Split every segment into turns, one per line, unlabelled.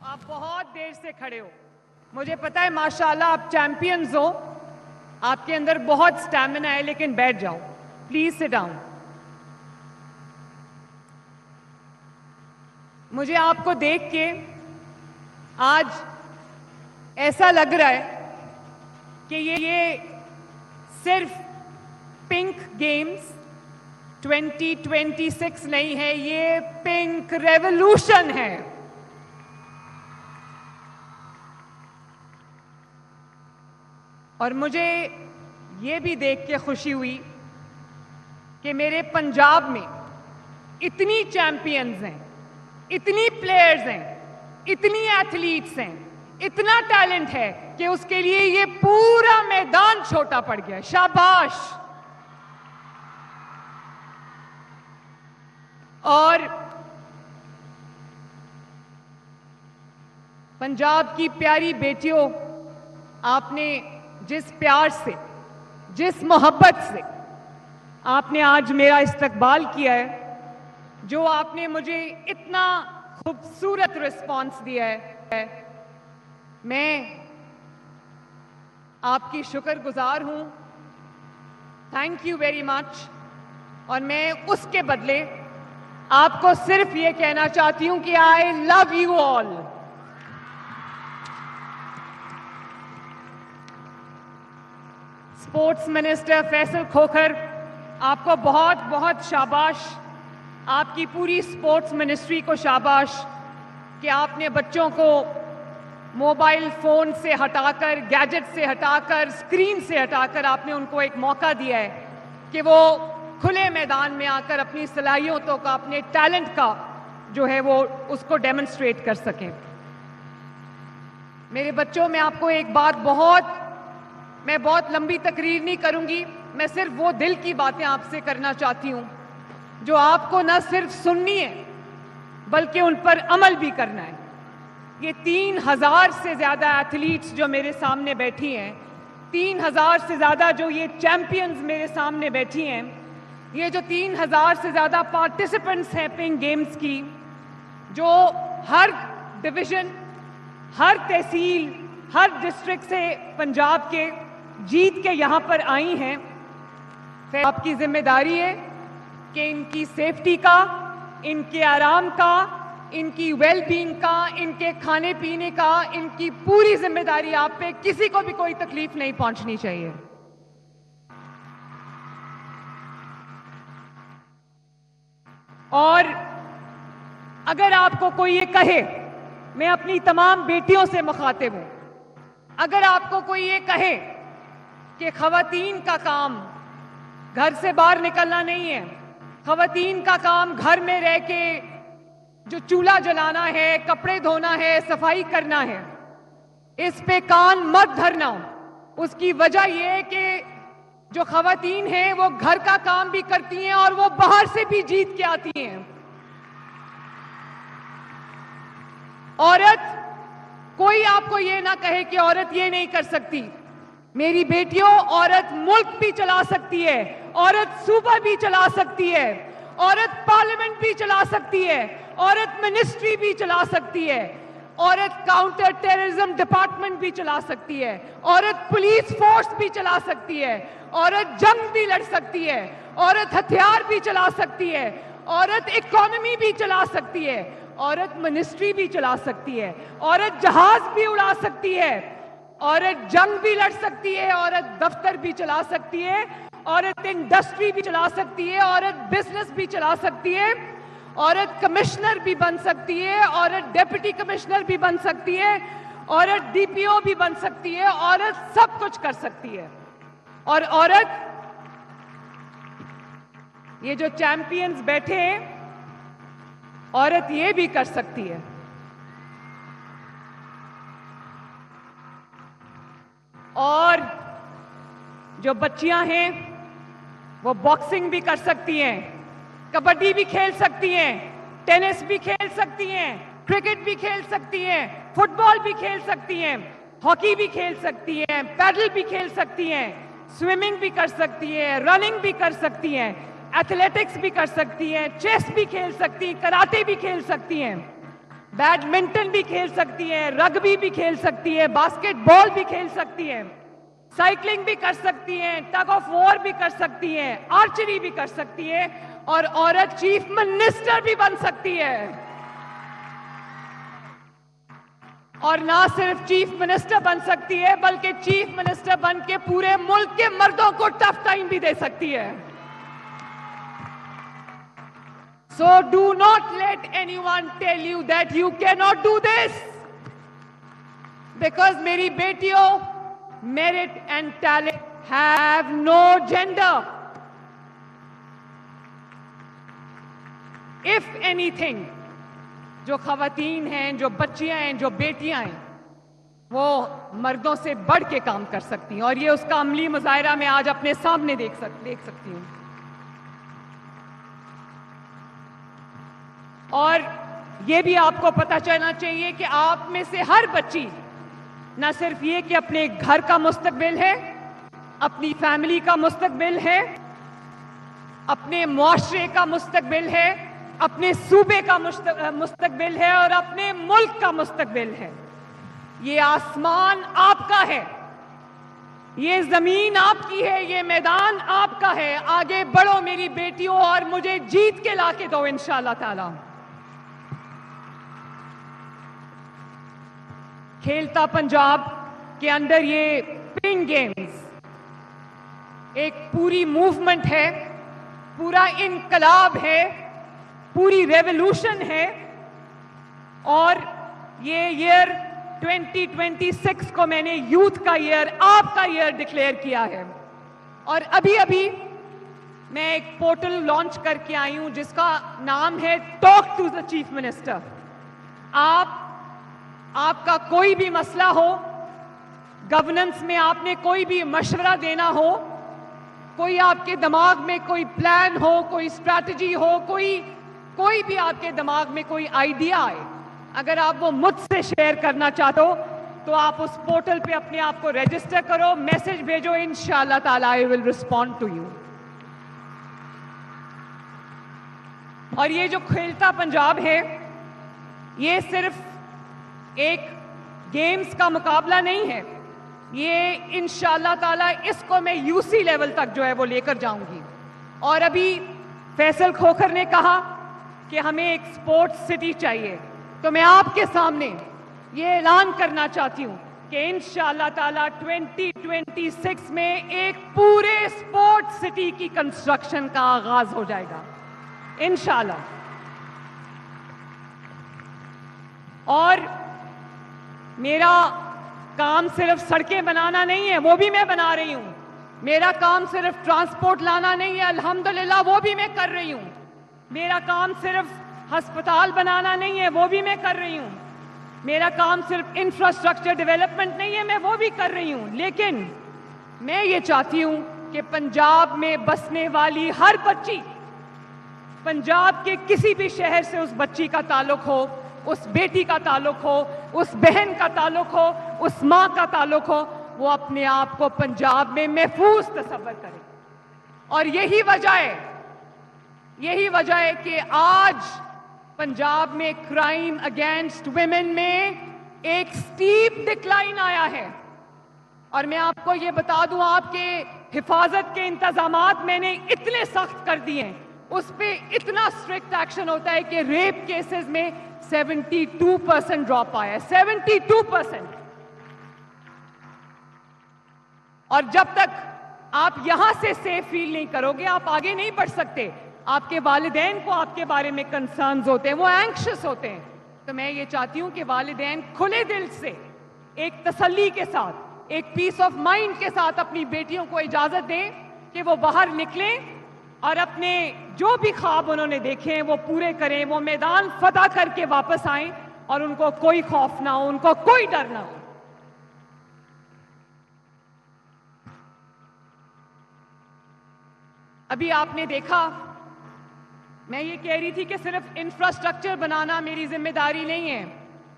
آپ بہت دیر سے کھڑے ہو. مجھے پتا ہے ماشاءاللہ آپ چیمپئنز ہو, آپ کے اندر بہت سٹیمنا ہے, لیکن بیٹھ جاؤ پلیز, سٹ ڈاؤن. مجھے آپ کو دیکھ کے آج ایسا لگ رہا ہے کہ یہ صرف پنک گیمز 2026 نہیں ہے, یہ پنک ریولوشن ہے. اور مجھے یہ بھی دیکھ کے خوشی ہوئی کہ میرے پنجاب میں اتنی چیمپئنز ہیں, اتنی پلیئرز ہیں, اتنی ایتھلیٹس ہیں, اتنا ٹیلنٹ ہے کہ اس کے لیے یہ پورا میدان چھوٹا پڑ گیا. شاباش. اور پنجاب کی پیاری بیٹیوں, آپ نے جس پیار سے, جس محبت سے آپ نے آج میرا استقبال کیا ہے, جو آپ نے مجھے اتنا خوبصورت رسپانس دیا ہے, میں آپ کی شکر گزار ہوں. Thank you very much. اور میں اس کے بدلے آپ کو صرف یہ کہنا چاہتی ہوں کہ I love you all. Sports minister Faisal Khokhar, آپ کو بہت بہت شاباش. آپ کی پوری اسپورٹس منسٹری کو شاباش کہ آپ نے بچوں کو موبائل فون سے ہٹا کر, گیجٹ سے ہٹا کر, اسکرین سے ہٹا کر آپ نے ان کو ایک موقع دیا ہے کہ وہ کھلے میدان میں آ کر اپنی صلاحیتوں کا, اپنے ٹیلنٹ کا جو ہے وہ اس کو ڈیمونسٹریٹ کر سکیں. میرے بچوں, میں آپ کو ایک بات میں بہت لمبی تقریر نہیں کروں گی, میں صرف وہ دل کی باتیں آپ سے کرنا چاہتی ہوں جو آپ کو نہ صرف سننی ہے بلکہ ان پر عمل بھی کرنا ہے. یہ 3000 سے زیادہ ایتھلیٹس جو میرے سامنے بیٹھی ہیں, 3000 سے زیادہ جو یہ چیمپئنز میرے سامنے بیٹھی ہیں, یہ جو 3000 سے زیادہ پارٹیسپنٹس ہیں پنک گیمز کی, جو ہر ڈویژن, ہر تحصیل, ہر ڈسٹرکٹ سے پنجاب کے جیت کے یہاں پر آئی ہیں, آپ کی ذمہ داری ہے کہ ان کی سیفٹی کا, ان کے آرام کا, ان کی ویل بینگ کا, ان کے کھانے پینے کا, ان کی پوری ذمہ داری آپ پہ, کسی کو بھی کوئی تکلیف نہیں پہنچنی چاہیے. اور اگر آپ کو کوئی یہ کہے, میں اپنی تمام بیٹیوں سے مخاطب ہوں, اگر آپ کو کوئی یہ کہے کہ خواتین کا کام گھر سے باہر نکلنا نہیں ہے, خواتین کا کام گھر میں رہ کے جو چولہا جلانا ہے, کپڑے دھونا ہے, صفائی کرنا ہے, اس پہ کان مت دھرنا. اس کی وجہ یہ ہے کہ جو خواتین ہیں وہ گھر کا کام بھی کرتی ہیں اور وہ باہر سے بھی جیت کے آتی ہیں. عورت, کوئی آپ کو یہ نہ کہے کہ عورت یہ نہیں کر سکتی. میری بیٹیوں, عورت ملک بھی چلا سکتی ہے, عورت صوبہ بھی چلا سکتی ہے, عورت پارلیمنٹ بھی چلا سکتی ہے, عورت منسٹری بھی چلا سکتی ہے, عورت کاؤنٹر ٹیررزم ڈپارٹمنٹ بھی چلا سکتی ہے, عورت پولیس فورس بھی چلا سکتی ہے, عورت جنگ بھی لڑ سکتی ہے, عورت ہتھیار بھی چلا سکتی ہے, عورت اکانومی بھی چلا سکتی ہے, عورت منسٹری بھی چلا سکتی ہے, عورت جہاز بھی اڑا سکتی ہے, عورت جنگ بھی لڑ سکتی ہے, عورت دفتر بھی چلا سکتی ہے, عورت انڈسٹری بھی چلا سکتی ہے, عورت بزنس بھی چلا سکتی ہے, عورت کمشنر بھی بن سکتی ہے, عورت ڈیپٹی کمشنر بھی بن سکتی ہے, عورت ڈی پی او بھی بن سکتی ہے, عورت سب کچھ کر سکتی ہے. اور عورت, یہ جو چیمپئنز بیٹھے ہیں, عورت یہ بھی کر سکتی ہے. اور جو بچیاں ہیں وہ باکسنگ بھی کر سکتی ہیں, کبڈی بھی کھیل سکتی ہیں, ٹینس بھی کھیل سکتی ہیں, کرکٹ بھی کھیل سکتی ہیں, فٹ بال بھی کھیل سکتی ہیں, ہاکی بھی کھیل سکتی ہیں, پیڈل بھی کھیل سکتی ہیں, سوئمنگ بھی کر سکتی ہیں, رننگ بھی کر سکتی ہیں, ایتھلیٹکس بھی کر سکتی ہیں, چیس بھی کھیل سکتی ہیں, کراٹے بھی کھیل سکتی ہیں, بیڈمنٹن بھی کھیل سکتی ہیں، رگبی بھی کھیل سکتی ہے، باسکٹ بال بھی کھیل سکتی ہیں، سائیکلنگ بھی کر سکتی ہیں، ٹگ آف وار بھی کر سکتی ہیں، آرچری بھی کر سکتی ہے، اور عورت چیف منسٹر بھی بن سکتی ہے. اور نہ صرف چیف منسٹر بن سکتی ہے بلکہ چیف منسٹر بن کے پورے ملک کے مردوں کو ٹف ٹائم بھی دے سکتی ہے. So do not let anyone tell you that you cannot do this. Because میری بیٹیوں, merit and talent have no gender. If anything, جو خواتین ہیں, جو بچیاں ہیں, جو بیٹیاں ہیں, وہ مردوں سے بڑھ کے کام کر سکتی ہیں, اور یہ اس کا عملی مظاہرہ میں آج اپنے سامنے دیکھ سکتی ہوں. اور یہ بھی آپ کو پتہ چلنا چاہیے کہ آپ میں سے ہر بچی نہ صرف یہ کہ اپنے گھر کا مستقبل ہے, اپنی فیملی کا مستقبل ہے, اپنے معاشرے کا مستقبل ہے, اپنے صوبے کا مستقبل ہے, اور اپنے ملک کا مستقبل ہے. یہ آسمان آپ کا ہے, یہ زمین آپ کی ہے, یہ میدان آپ کا ہے. آگے بڑھو میری بیٹیوں اور مجھے جیت کے لا کے دو انشاءاللہ تعالی. کھیلتا پنجاب کے اندر یہ پنک گیمز ایک پوری موومنٹ ہے, پورا انقلاب ہے, پوری ریولوشن ہے. اور یہ ایئر 2026 کو میں نے یوتھ کا ایئر, آپ کا ایئر ڈکلیئر کیا ہے. اور ابھی میں ایک پورٹل لانچ کر کے آئی ہوں جس کا نام ہے talk to the chief minister. آپ کا کوئی بھی مسئلہ ہو, گورننس میں آپ نے کوئی بھی مشورہ دینا ہو, کوئی آپ کے دماغ میں کوئی پلان ہو, کوئی اسٹریٹجی ہو, کوئی بھی آپ کے دماغ میں کوئی آئیڈیا آئے, اگر آپ وہ مجھ سے شیئر کرنا چاہتے ہو تو آپ اس پورٹل پہ اپنے آپ کو رجسٹر کرو, میسج بھیجو, انشاءاللہ تعالی I will respond to you. اور یہ جو کھیلتا پنجاب ہے, یہ صرف ایک گیمز کا مقابلہ نہیں ہے, یہ انشاءاللہ تعالی اس کو میں UC لیول تک جو ہے وہ لے کر جاؤں گی. اور ابھی فیصل کھوکھر نے کہا کہ ہمیں ایک سپورٹس سٹی چاہیے, تو میں آپ کے سامنے یہ اعلان کرنا چاہتی ہوں کہ انشاءاللہ تعالی 2026 میں ایک پورے سپورٹس سٹی کی کنسٹرکشن کا آغاز ہو جائے گا انشاءاللہ. اور میرا کام صرف سڑکیں بنانا نہیں ہے, وہ بھی میں بنا رہی ہوں. میرا کام صرف ٹرانسپورٹ لانا نہیں ہے, الحمدللہ وہ بھی میں کر رہی ہوں. میرا کام صرف ہسپتال بنانا نہیں ہے, وہ بھی میں کر رہی ہوں. میرا کام صرف انفراسٹرکچر ڈیولپمنٹ نہیں ہے, میں وہ بھی کر رہی ہوں. لیکن میں یہ چاہتی ہوں کہ پنجاب میں بسنے والی ہر بچی, پنجاب کے کسی بھی شہر سے اس بچی کا تعلق ہو, اس بیٹی کا تعلق ہو, اس بہن کا تعلق ہو, اس ماں کا تعلق ہو, وہ اپنے آپ کو پنجاب میں محفوظ تصور کرے. اور یہی وجہ ہے کہ آج پنجاب میں کرائم اگینسٹ ویمن میں ایک سٹیپ ڈکلائن آیا ہے. اور میں آپ کو یہ بتا دوں, آپ کے حفاظت کے انتظامات میں نے اتنے سخت کر دیے ہیں, اس پہ اتنا اسٹرکٹ ایکشن ہوتا ہے کہ ریپ کیسز میں 72% ڈراپ آیا ہے, 72%. اور جب تک آپ یہاں سے سیف فیل نہیں کرو گے, آپ آگے نہیں بڑھ سکتے. آپ کے والدین کو آپ کے بارے میں کنسرنز ہوتے ہیں, وہ اینکشس ہوتے ہیں. تو میں یہ چاہتی ہوں کہ والدین کھلے دل سے, ایک تسلی کے ساتھ, ایک پیس آف مائنڈ کے ساتھ اپنی بیٹیوں کو اجازت دیں کہ وہ باہر نکلیں اور اپنے جو بھی خواب انہوں نے دیکھے ہیں وہ پورے کریں, وہ میدان فتح کر کے واپس آئیں, اور ان کو کوئی خوف نہ ہو, ان کو کوئی ڈر نہ ہو. ابھی آپ نے دیکھا, میں یہ کہہ رہی تھی کہ صرف انفراسٹرکچر بنانا میری ذمہ داری نہیں ہے,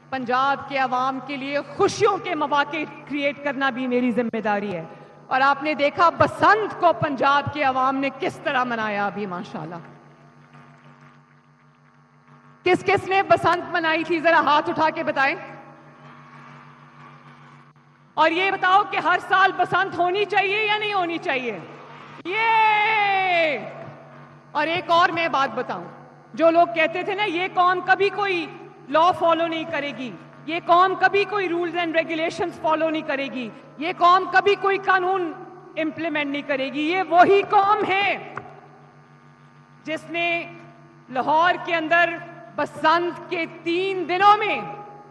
پنجاب کے عوام کے لیے خوشیوں کے مواقع کریٹ کرنا بھی میری ذمہ داری ہے. اور آپ نے دیکھا بسنت کو پنجاب کے عوام نے کس طرح منایا ابھی ماشاءاللہ. کس کس نے بسنت منائی تھی ذرا ہاتھ اٹھا کے بتائیں. اور یہ بتاؤ کہ ہر سال بسنت ہونی چاہیے یا نہیں ہونی چاہیے؟ یہ اور ایک اور میں بات بتاؤں, جو لوگ کہتے تھے نا یہ قوم کبھی کوئی لا فالو نہیں کرے گی, یہ قوم کبھی کوئی رولز اینڈ ریگولیشنز فالو نہیں کرے گی, یہ قوم کبھی کوئی قانون امپلیمنٹ نہیں کرے گی, یہ وہی قوم ہے جس نے لاہور کے اندر بسنت کے 3 دنوں میں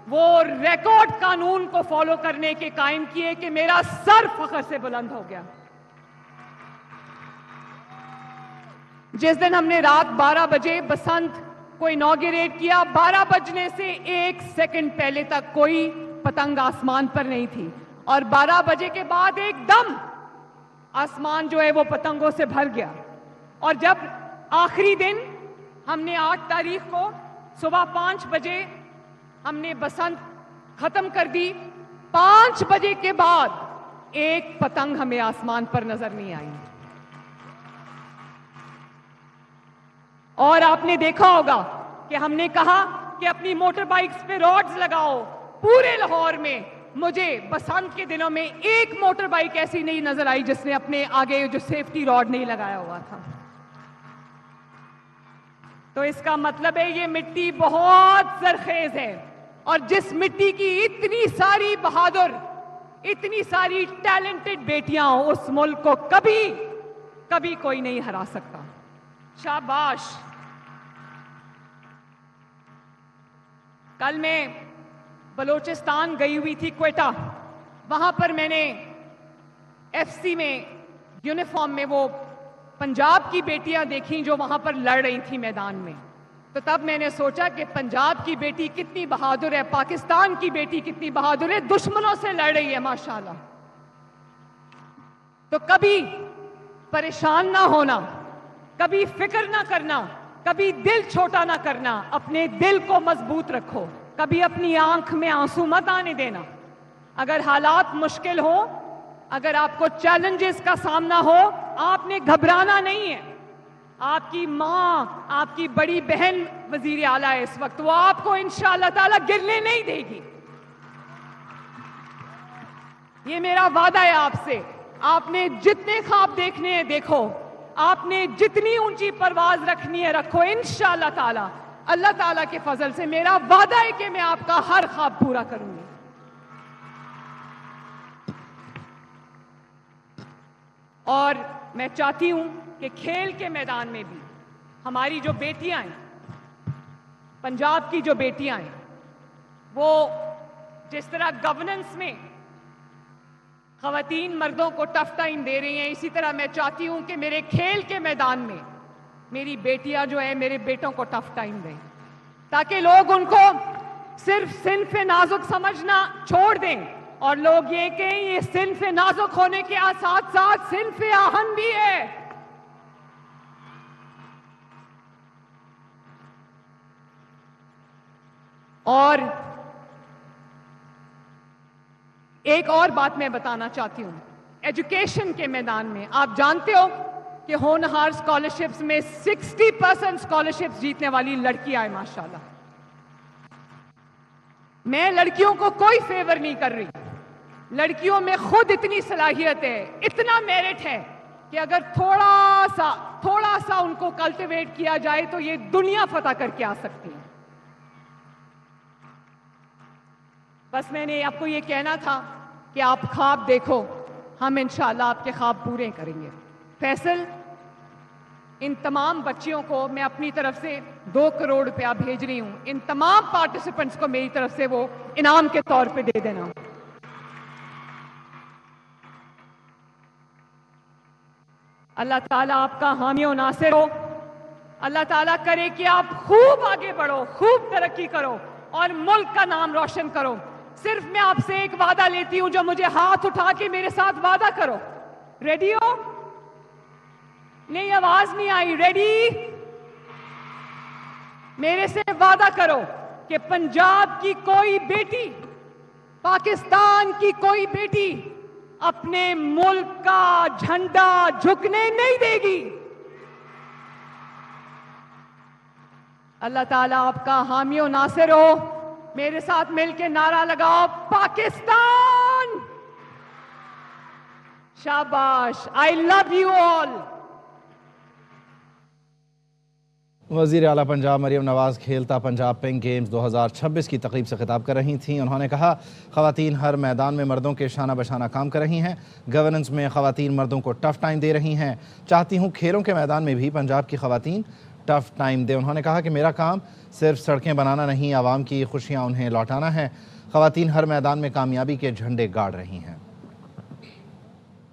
وہ ریکارڈ قانون کو فالو کرنے کے قائم کیے کہ میرا سر فخر سے بلند ہو گیا. جس دن ہم نے رات 12 بجے بسنت کو انوگریٹ کیا, 12 بجنے سے 1 سیکنڈ پہلے تک کوئی پتنگ آسمان پر نہیں تھی, اور 12 بجے کے بعد ایک دم آسمان جو ہے وہ پتنگوں سے بھر گیا. اور جب آخری دن ہم نے 8 تاریخ کو صبح 5 بجے ہم نے بسنت ختم کر دی, 5 بجے کے بعد ایک پتنگ ہمیں آسمان پر نظر نہیں آئی. اور آپ نے دیکھا ہوگا کہ ہم نے کہا کہ اپنی موٹر بائکس پہ راڈز لگاؤ. پورے لاہور میں مجھے بسنت کے دنوں میں ایک موٹر بائک ایسی نہیں نظر آئی جس نے اپنے آگے جو سیفٹی راڈ نہیں لگایا ہوا تھا. تو اس کا مطلب ہے یہ مٹی بہت زرخیز ہے, اور جس مٹی کی اتنی ساری بہادر, اتنی ساری ٹیلنٹڈ بیٹیاں ہوں, اس ملک کو کبھی کوئی نہیں ہرا سکتا. شاباش. کل میں بلوچستان گئی ہوئی تھی, کوئٹہ. وہاں پر میں نے ایف سی میں یونیفارم میں وہ پنجاب کی بیٹیاں دیکھیں جو وہاں پر لڑ رہی تھیں میدان میں. تو تب میں نے سوچا کہ پنجاب کی بیٹی کتنی بہادر ہے, پاکستان کی بیٹی کتنی بہادر ہے, دشمنوں سے لڑ رہی ہے ماشاءاللہ. تو کبھی پریشان نہ ہونا, کبھی فکر نہ کرنا, کبھی دل چھوٹا نہ کرنا, اپنے دل کو مضبوط رکھو, کبھی اپنی آنکھ میں آنسو مت آنے دینا. اگر حالات مشکل ہو, اگر آپ کو چیلنجز کا سامنا ہو, آپ نے گھبرانا نہیں ہے. آپ کی ماں, آپ کی بڑی بہن وزیر اعلیٰ ہے اس وقت, وہ آپ کو انشاءاللہ تعالیٰ گرنے نہیں دے گی. یہ میرا وعدہ ہے آپ سے. آپ نے جتنے خواب دیکھنے ہیں دیکھو, آپ نے جتنی اونچی پرواز رکھنی ہے رکھو, انشاءاللہ تعالیٰ اللہ تعالیٰ کے فضل سے میرا وعدہ ہے کہ میں آپ کا ہر خواب پورا کروں گی. اور میں چاہتی ہوں کہ کھیل کے میدان میں بھی ہماری جو بیٹیاں ہیں, پنجاب کی جو بیٹیاں ہیں, وہ جس طرح گورننس میں خواتین مردوں کو ٹف ٹائم دے رہی ہیں, اسی طرح میں چاہتی ہوں کہ میرے کھیل کے میدان میں میری بیٹیاں جو ہیں میرے بیٹوں کو ٹف ٹائم دیں, تاکہ لوگ ان کو صرف صنف نازک سمجھنا چھوڑ دیں, اور لوگ یہ کہیں یہ صنف نازک ہونے کے ساتھ ساتھ صنف آہن بھی ہے. اور ایک اور بات میں بتانا چاہتی ہوں, ایجوکیشن کے میدان میں آپ جانتے ہو کہ ہونہار اسکالرشپس میں 60% اسکالرشپس جیتنے والی لڑکیاں ہیں ماشاءاللہ. میں لڑکیوں کو کوئی فیور نہیں کر رہی, لڑکیوں میں خود اتنی صلاحیت ہے, اتنا میرٹ ہے کہ اگر تھوڑا سا ان کو کلٹیویٹ کیا جائے تو یہ دنیا فتح کر کے آ سکتی ہیں. بس میں نے آپ کو یہ کہنا تھا کہ آپ خواب دیکھو, ہم انشاءاللہ آپ کے خواب پورے کریں گے. فیصل, ان تمام بچیوں کو میں اپنی طرف سے 2 کروڑ روپیہ بھیج رہی ہوں. ان تمام پارٹیسپینٹس کو میری طرف سے وہ انعام کے طور پہ دے دینا. اللہ تعالیٰ آپ کا حامی و ناصر ہو. اللہ تعالیٰ کرے کہ آپ خوب آگے بڑھو, خوب ترقی کرو اور ملک کا نام روشن کرو. صرف میں آپ سے ایک وعدہ لیتی ہوں, جو مجھے ہاتھ اٹھا کے میرے ساتھ وعدہ کرو. ریڈی ہو؟ نہیں, آواز نہیں آئی. ریڈی؟ میرے سے وعدہ کرو کہ پنجاب کی کوئی بیٹی, پاکستان کی کوئی بیٹی اپنے ملک کا جھنڈا جھکنے نہیں دے گی. اللہ تعالیٰ آپ کا حامی و ناصر ہو. میرے ساتھ مل کے نعرہ لگاؤ پاکستان. شاباش. آئی لو یو آل.
وزیر اعلیٰ پنجاب مریم نواز کھیلتا پنجاب پنک گیمز 2026 کی تقریب سے خطاب کر رہی تھیں. انہوں نے کہا خواتین ہر میدان میں مردوں کے شانہ بشانہ کام کر رہی ہیں. گورننس میں خواتین مردوں کو ٹف ٹائم دے رہی ہیں. چاہتی ہوں کھیلوں کے میدان میں بھی پنجاب کی خواتین ٹف ٹائم دیں. انہوں نے کہا کہ میرا کام صرف سڑکیں بنانا نہیں، عوام کی خوشیاں انہیں لوٹانا ہے. خواتین ہر میدان میں کامیابی کے جھنڈے گاڑ رہی ہیں.